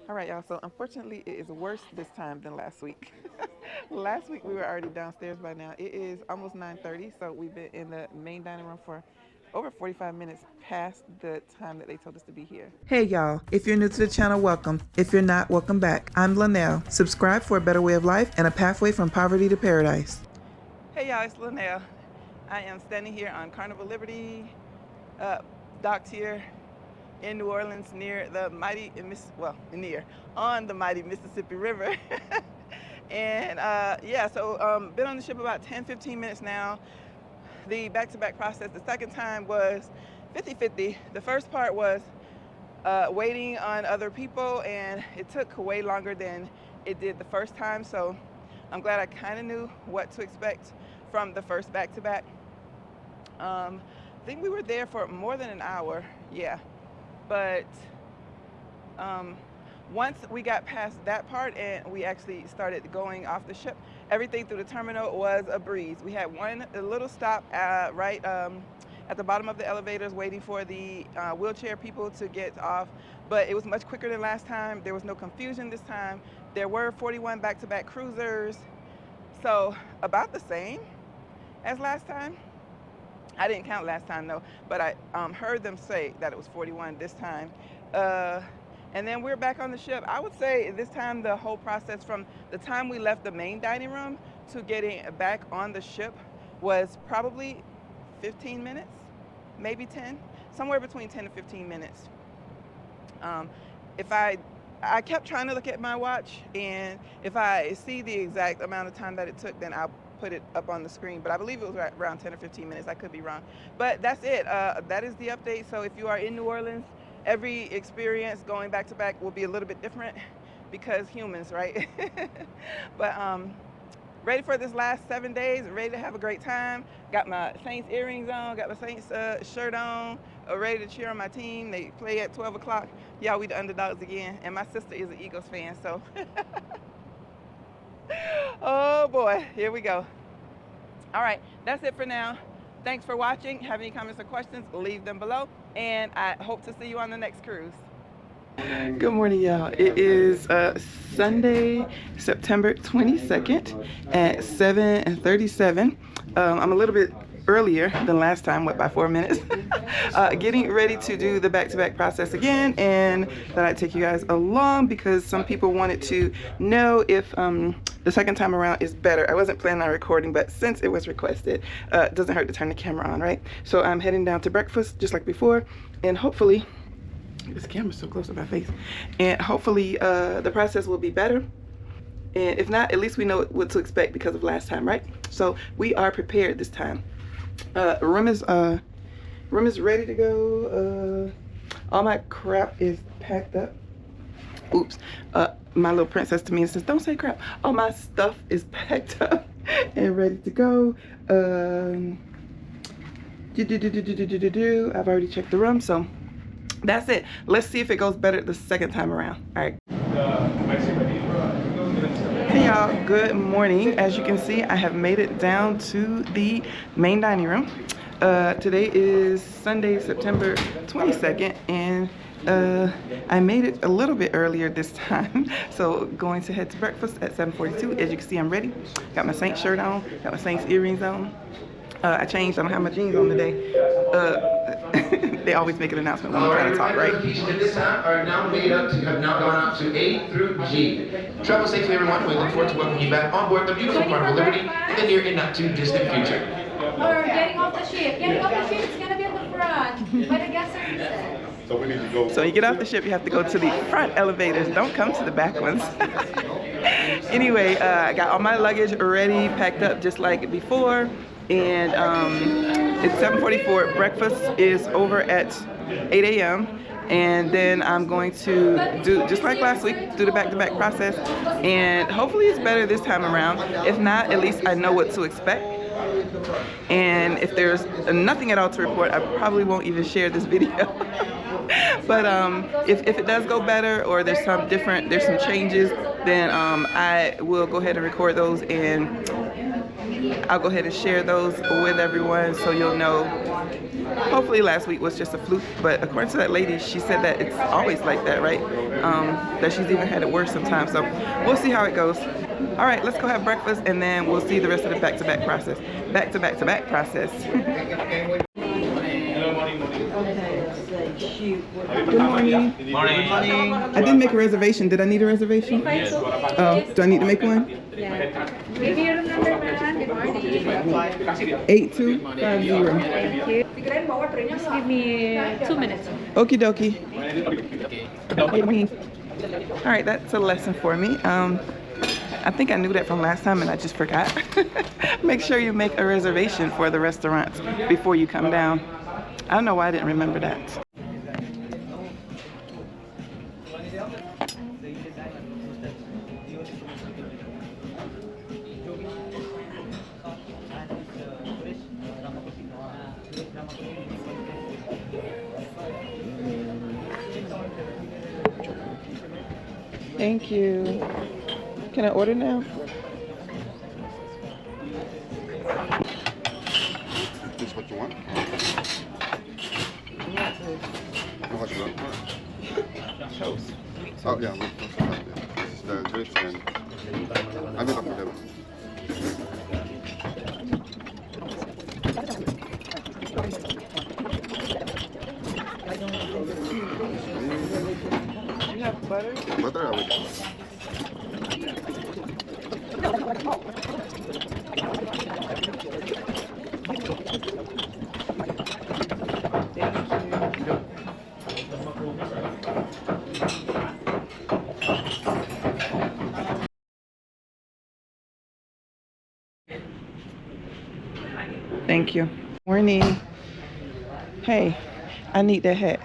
All right, y'all. So unfortunately, it is worse this time than last week. Last week we were already downstairs by now. It is almost 9:30, so we've been in the main dining room for over 45 minutes past the time that they told us to be here. Hey y'all, if you're new to the channel, welcome. If you're not, welcome back. I'm Linnell. Subscribe for a better way of life and a pathway from poverty to paradise. Hey y'all, it's Linnell. I am standing here on Carnival Liberty, docked here in New Orleans near the mighty, on the mighty Mississippi River. And been on the ship about 10-15 minutes now. The back-to-back process, the second time was 50-50. The first part was waiting on other people, and it took way longer than it did the first time. So I'm glad I kind of knew what to expect from the first back-to-back. I think we were there for more than an hour, yeah. But once we got past that part and we actually started going off the ship, everything through the terminal was a breeze. We had a little stop right at the bottom of the elevators waiting for the wheelchair people to get off, but it was much quicker than last time. There was no confusion this time. There were 41 back-to-back cruisers, so about the same as last time. I didn't count last time though, but I heard them say that it was 41 this time. And then we're back on the ship. I would say this time the whole process from the time we left the main dining room to getting back on the ship was probably 15 minutes, maybe 10, somewhere between 10 and 15 minutes. If I kept trying to look at my watch, and if I see the exact amount of time that it took, then I'll put it up on the screen, but I believe it was around 10 or 15 minutes. I could be wrong, but that's it. That is the update. So if you are in New Orleans, every experience going back to back will be a little bit different because humans, right? But ready for this last 7 days, ready to have a great time. Got my Saints earrings on, got my Saints shirt on, ready to cheer on my team. They play at 12 o'clock. Yeah, we the underdogs again, and my sister is an Eagles fan, so oh boy, here we go. All right, that's it for now. Thanks for watching. Have any comments or questions, leave them below, and I hope to see you on the next cruise. Good morning, y'all. It is Sunday, September 22nd at 7:37. I'm a little bit earlier than last time, by 4 minutes. Getting ready to do the back-to-back process again, and that I take you guys along because some people wanted to know if the second time around is better. I wasn't planning on recording, but since it was requested, it doesn't hurt to turn the camera on, right? So I'm heading down to breakfast just like before, and hopefully, this camera's so close to my face, and hopefully the process will be better. And if not, at least we know what to expect because of last time, right? So we are prepared this time. Room is ready to go. All my crap is packed up. Oops. My little princess to me says, don't say crap. All my stuff is packed up and ready to go. I've already checked the room, so that's it. Let's see if it goes better the second time around. All right. Hey y'all, good morning. As you can see, I have made it down to the main dining room. Today is Sunday, September 22nd, and I made it a little bit earlier this time. So going to head to breakfast at 7:42. As you can see, I'm ready. Got my Saints shirt on, got my Saints earrings on. I changed, I don't have my jeans on today. They always make an announcement when I'm trying to talk, right? At this time are now made up to have now gone up to A through G. Travel safely, everyone. We look forward to welcoming you back on board the beautiful Carnival Liberty in the near and not too distant future. We're getting off the ship. Getting off the ship is gonna be at the front, by the guest services. So we need to go. So you get off the ship, you have to go to the front elevators. Don't come to the back ones. Anyway, I got all my luggage already packed up just like before. And it's 7:44. Breakfast is over at 8 a.m. And then I'm going to do, just like last week, do the back-to-back process. And hopefully it's better this time around. If not, at least I know what to expect. And if there's nothing at all to report, I probably won't even share this video. But if it does go better, or there's some changes, then I will go ahead and record those and I'll go ahead and share those with everyone so you'll know. Hopefully last week was just a fluke, but according to that lady, she said that it's always like that, right? That she's even had it worse sometimes. So we'll see how it goes. All right, let's go have breakfast and then we'll see the rest of the back-to-back process. Back-to-back-to-back process. Good morning. Morning. I didn't make a reservation. Did I need a reservation? Oh, do I need to make one? Yeah. Maybe your room number, ma'am. Good morning. 8250. Thank you. Just give me 2 minutes. Okie dokie. All right, that's a lesson for me. I think I knew that from last time and I just forgot. Make sure you make a reservation for the restaurants before you come down. I don't know why I didn't remember that. Thank you. Can I order now? This is what you want? How much you want? Toast. Oh, yeah. This is the dress and I made up for them. You have butter? Butter, I will. Thank you. Morning. Hey, I need that hat.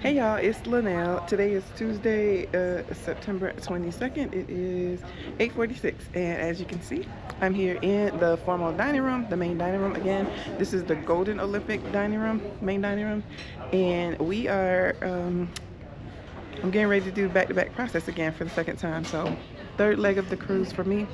Hey y'all, it's Linnell. Today is Tuesday, September 22nd. It is 8:46, and as you can see, I'm here in the formal dining room, the main dining room. Again, this is the Golden Olympic dining room, main dining room, and we are I'm getting ready to do the back-to-back process again for the second time. So third leg of the cruise for me.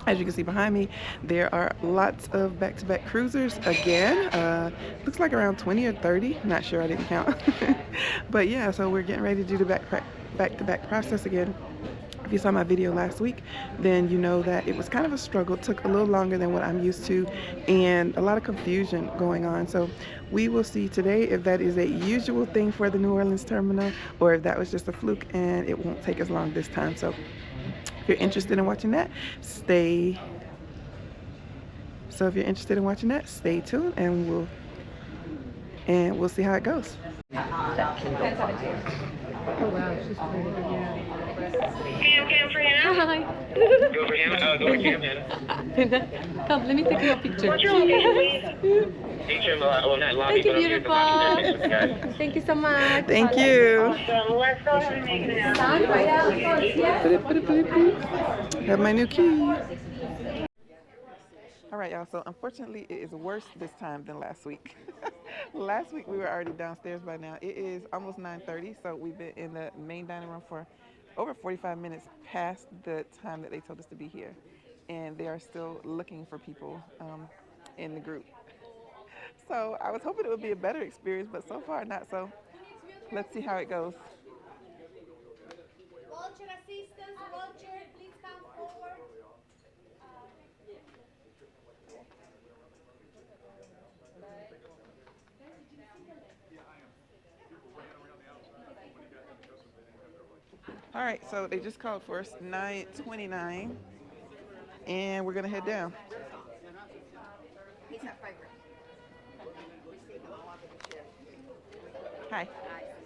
As you can see behind me, there are lots of back-to-back cruisers again. Looks like around 20 or 30. Not sure, I didn't count. But yeah, so we're getting ready to do the back-to-back process again. If you saw my video last week, then you know that it was kind of a struggle. It took a little longer than what I'm used to and a lot of confusion going on. So we will see today if that is a usual thing for the New Orleans terminal or if that was just a fluke and it won't take as long this time. So if you're interested in watching that, stay tuned and we'll see how it goes. Oh wow, she's pretty. Cam for Hannah? Hi. Go for Hannah. Go for Cam, Hannah. Come, let me take you a picture. What's your location, please? Atrium, not lobby, Thank you, but up here at the beautiful. lobby. Guys. Thank you so much. Thank you. Awesome. Let's go ahead and make it happen. Put it. Have my new key. All right, y'all. So unfortunately, it is worse this time than last week. Last week we were already downstairs by now. It is almost 9:30, so we've been in the main dining room for over 45 minutes past the time that they told us to be here, and they are still looking for people in the group. So I was hoping it would be a better experience, but so far not. So let's see how it goes. Vulture assistance, Vulture, please come forward. All right, so they just called for us 9:29, and we're gonna head down. Hi.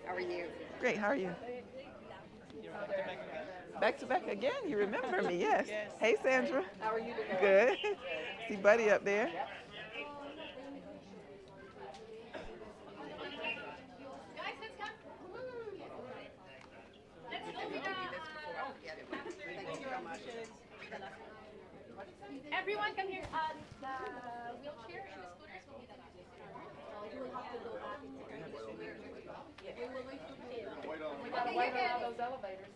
How are you? Great. How are you? Back to back again. You remember me? Yes. Hey, Sandra. How are you doing? Good. See Buddy up there. Guys, let's come. Let's go to Thank you so much. everyone come here. The wheelchair and the scooters will be the last. So you will have to go back into the wheelchair. We gotta wait on all those elevators.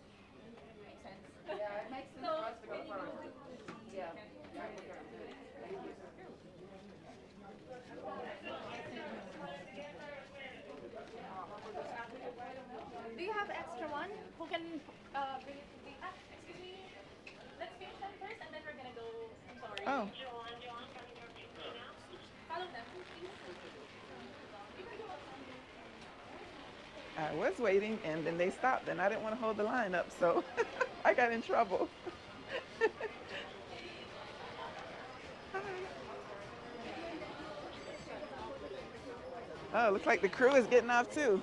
Makes sense. Yeah, it makes sense for us to go first. Yeah. Do you have extra one? Who can bring it to the... excuse me. Let's finish them first and then we're gonna go. I'm sorry. Oh. Follow them, please. I was waiting and then they stopped and I didn't want to hold the line up, so I got in trouble. Oh, looks like the crew is getting off too.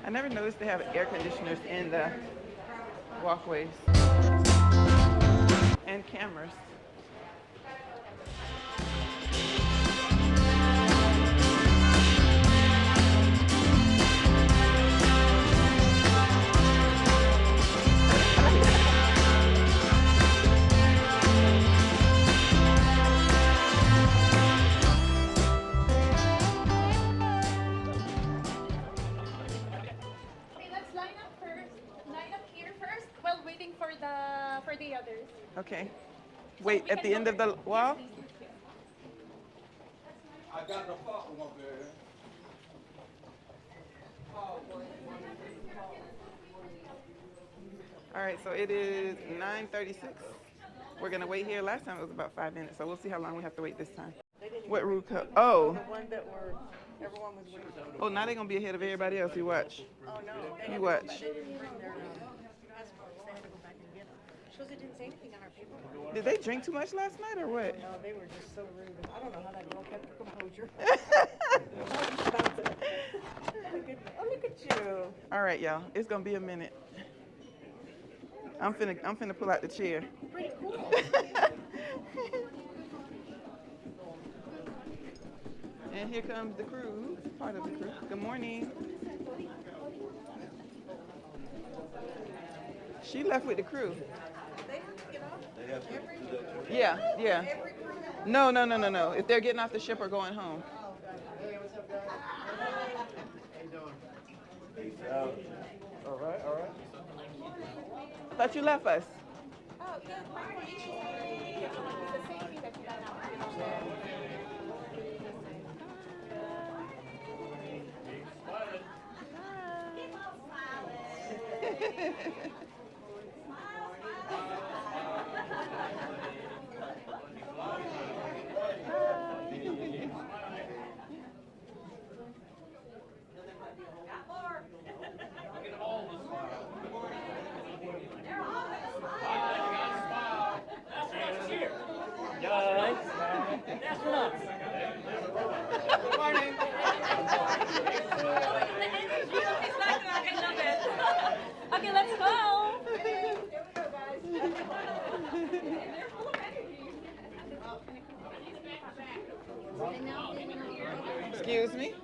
I never noticed they have air conditioners in the walkways and cameras. Okay, let's line up first. Line up here first while waiting for the others. Okay. Wait, at the end of the wall? I got the fucking one there. All right, so it is 9:36. We're gonna wait here. Last time it was about 5 minutes, so we'll see how long we have to wait this time. What route? Oh. Everyone was waiting. Oh, now they're gonna be ahead of everybody else. You watch. Oh, no. You watch. They didn't bring their passports. They had to go back and get them. Shows it didn't say anything on our paperwork. Did they drink too much last night or what? No, they were just so rude. I don't know how that girl kept her composure. Oh, look at you. All right, y'all. It's gonna be a minute. I'm finna pull out the chair. Pretty cool. And here comes the crew, part of the crew. Good morning. She left with the crew. Yeah, yeah. No. If they're getting off the ship or going home. All right. I thought you left us. Oh, good. It's the same thing that you got now. Okay, let's go. Excuse me.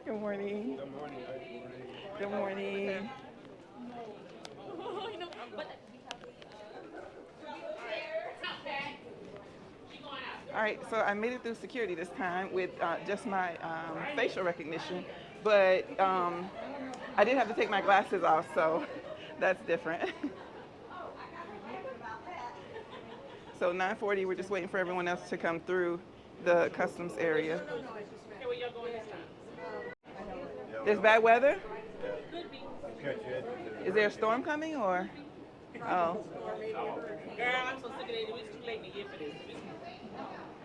Good morning. Good morning. All right, so I made it through security this time with just my facial recognition, but I did have to take my glasses off, so that's different. So 9:40, we're just waiting for everyone else to come through the customs area. There's bad weather? Catch it. Is there a storm coming or? Oh. Girl, I'm so sick of it. It's too late to get for this.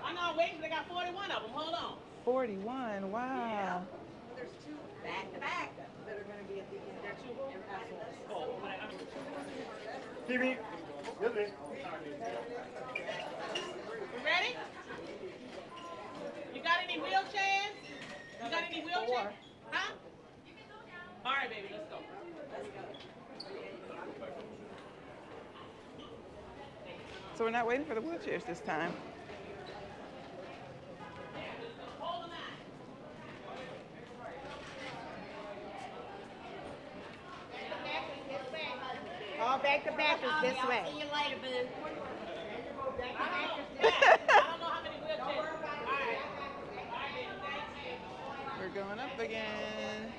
I know, wait, they got 41 of them. Hold on. 41, wow. There's two back to back that are gonna be at the end. There are two TV. Good me. You ready? You got any wheelchairs? You got any wheelchairs? Huh? All right, baby, let's go. So we're not waiting for the wheelchairs this time. All back to back is this way. See you later, boo. We're going up again.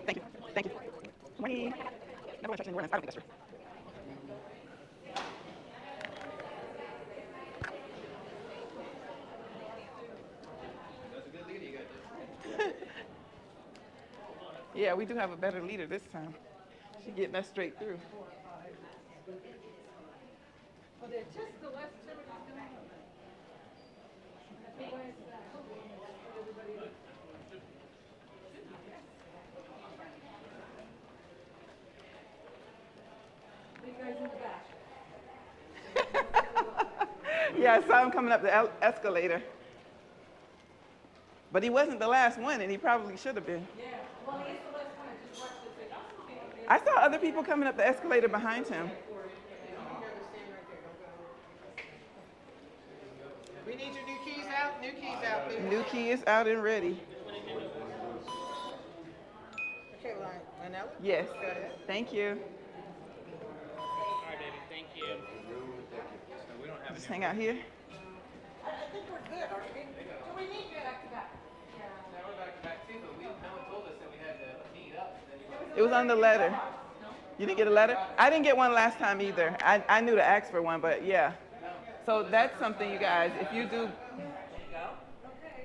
Thank you. Thank you. Morning. Never want to touch anywhere else. I don't think that's true. Yeah, we do have a better leader this time. She's getting us straight through. Yeah, I saw him coming up the escalator. But he wasn't the last one, and he probably should have been. I saw other people coming up the escalator behind him. We need your new keys out. New keys out, please. New key is out and ready. Okay, Lionel. Yes. Thank you. All right, baby, thank you. Just hang out here. I think we're good, aren't we? Do we need you back to back? It was on the letter. You didn't get a letter? I didn't get one last time either. I knew to ask for one, but yeah. So that's something, you guys, if you do...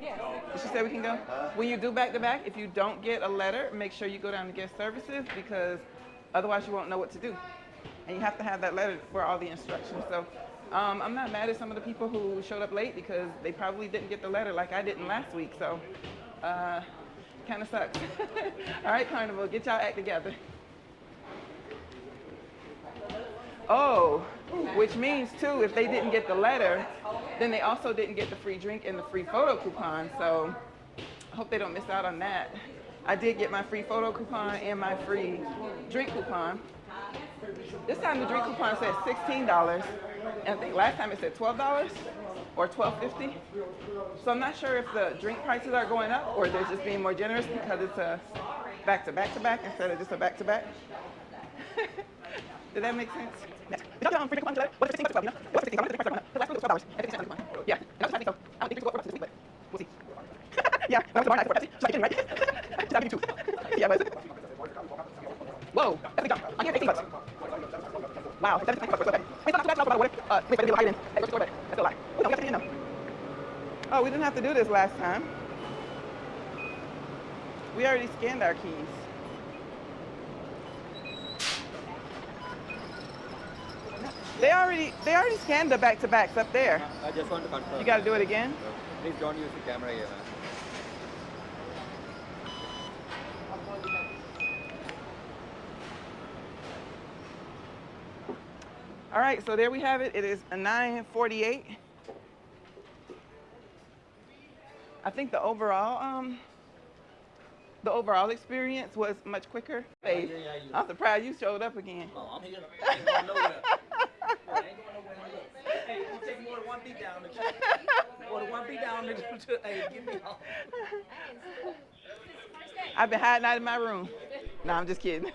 Yeah. Did she say we can go? When you do back-to-back, if you don't get a letter, make sure you go down to guest services because otherwise you won't know what to do. And you have to have that letter for all the instructions. So I'm not mad at some of the people who showed up late because they probably didn't get the letter like I didn't last week. So kind of sucks. All right, Carnival, get y'all act together. Oh, which means too, if they didn't get the letter, then they also didn't get the free drink and the free photo coupon. So I hope they don't miss out on that. I did get my free photo coupon and my free drink coupon. This time the drink coupon said $16, and I think last time it said $12 or $12.50. So I'm not sure if the drink prices are going up or they're just being more generous because it's a back-to-back instead of just a back-to-back. Did that make sense? Yes. Free drink coupon today. What's $16 to $12? You know? What's $16? The last one was $12. I think it's $16 coupon. Yeah. I think so. I don't think it's going to work this week, but we'll see. Yeah. That was tomorrow night for Pepsi. So I can right? Just having two. Yeah, but whoa. That's a big jump. I'm here $18. Wow. $17 for a okay. Wait, not too bad. About water. Wait, but a little higher than at the store, but that's still a lot. Oh, no, we got to get in though. Oh, we didn't have to do this last time. We already scanned our keys. They already scanned the back-to-backs up there. I just want to confirm. You got to do it again? Please don't use the camera here, man. All right, so there we have it. It is a 9:48. I think the overall experience was much quicker. Hey, I'm surprised you showed up again. Oh, I'm here. I ain't going nowhere. I ain't going nowhere. Hey, it's gonna take more than one beat down to more than one beat down to hey, give me all. I've been hiding out in my room. No, I'm just kidding.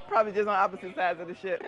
Probably just on opposite sides of the ship.